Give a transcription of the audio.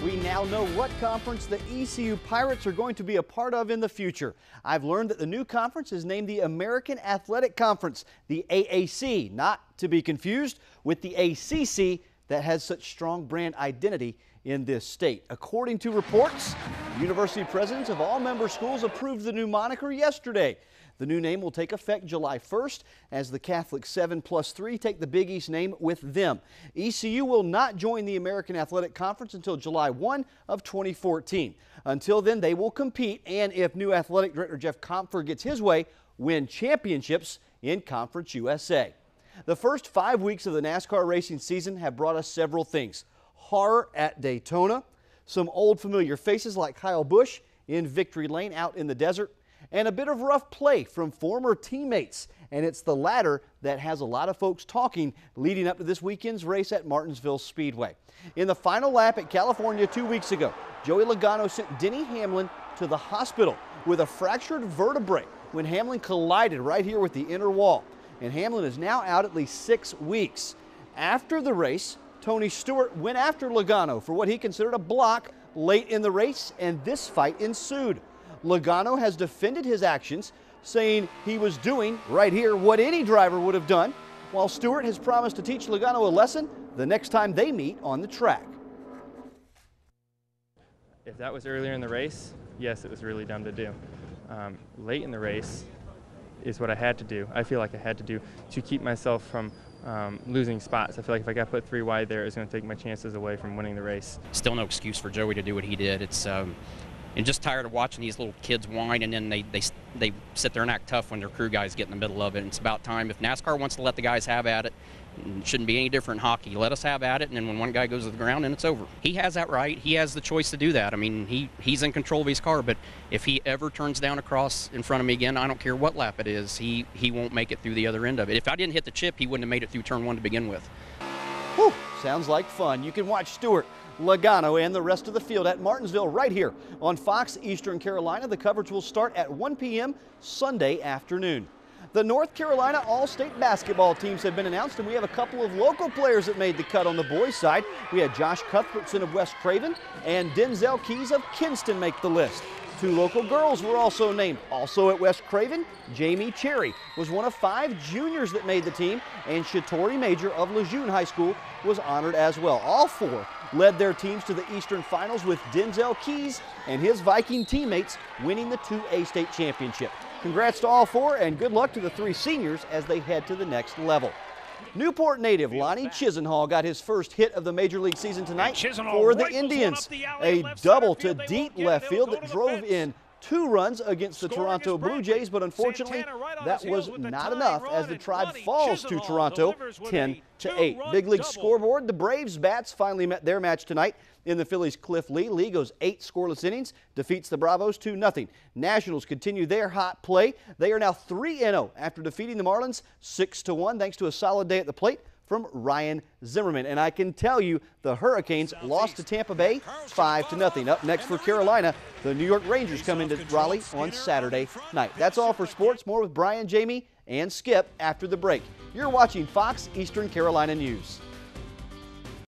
We now know what conference the ECU Pirates are going to be a part of in the future. I've learned that the new conference is named the American Athletic Conference, the AAC, not to be confused with the ACC that has such strong brand identity in this state. According to reports, university presidents of all member schools approved the new moniker yesterday. The new name will take effect July 1st as the Catholic 7+3 take the Big East name with them. ECU will not join the American Athletic Conference until July 1 of 2014. Until then, they will compete and, if new athletic director Jeff Compher gets his way, win championships in Conference USA. The first 5 weeks of the NASCAR racing season have brought us several things. Horror at Daytona, some old familiar faces like Kyle Busch in Victory Lane out in the desert, and a bit of rough play from former teammates. And it's the latter that has a lot of folks talking leading up to this weekend's race at Martinsville Speedway. In the final lap at California 2 weeks ago, Joey Logano sent Denny Hamlin to the hospital with a fractured vertebrae when Hamlin collided right here with the inner wall. And Hamlin is now out at least 6 weeks. After the race, Tony Stewart went after Logano for what he considered a block late in the race, and this fight ensued. Logano has defended his actions, saying he was doing right here what any driver would have done, while Stewart has promised to teach Logano a lesson the next time they meet on the track. If that was earlier in the race, yes, it was really dumb to do. Late in the race is what I had to do. I feel like I had to do to keep myself from losing spots. I feel like if I got put 3 wide there, it was going to take my chances away from winning the race. Still no excuse for Joey to do what he did. It's and just tired of watching these little kids whine, and then they sit there and act tough when their crew guys get in the middle of it. And it's about time. If NASCAR wants to let the guys have at it, it shouldn't be any different in hockey. Let us have at it, and then when one guy goes to the ground, then it's over. He has that right. He has the choice to do that. I mean, he's in control of his car, but if he ever turns down a cross in front of me again, I don't care what lap it is, he won't make it through the other end of it. If I didn't hit the chip, he wouldn't have made it through turn 1 to begin with. Whew, sounds like fun. You can watch Stewart, Logano, and the rest of the field at Martinsville right here on Fox Eastern Carolina. The coverage will start at 1 p.m. Sunday afternoon. The North Carolina All-State basketball teams have been announced, and we have a couple of local players that made the cut on the boys' side. We had Josh Cuthbertson of West Craven and Denzel Keys of Kinston make the list. 2 local girls were also named. Also at West Craven, Jamie Cherry was one of 5 juniors that made the team, and Shatori Major of Lejeune High School was honored as well. All 4 led their teams to the Eastern Finals, with Denzel Keys and his Viking teammates winning the 2A state championship. Congrats to all 4, and good luck to the 3 seniors as they head to the next level. Newport native Lonnie Chisenhall got his first hit of the Major League season tonight for the Indians. A double to deep left field that drove in 2 runs against the Toronto Blue Jays, but unfortunately that was not enough as the Tribe falls to Toronto 10-8. Big league scoreboard, the Braves bats finally met their match tonight in the Phillies' Cliff Lee. Lee goes 8 scoreless innings, defeats the Bravos 2-0. Nationals continue their hot play. They are now 3-0 after defeating the Marlins 6-1 thanks to a solid day at the plate from Ryan Zimmerman. And I can tell you the Hurricanes lost to Tampa Bay 5-0. Up next for Carolina, the New York Rangers come into Raleigh on Saturday night. That's all for sports. More with Brian, Jamie, and Skip after the break. You're watching Fox Eastern Carolina News.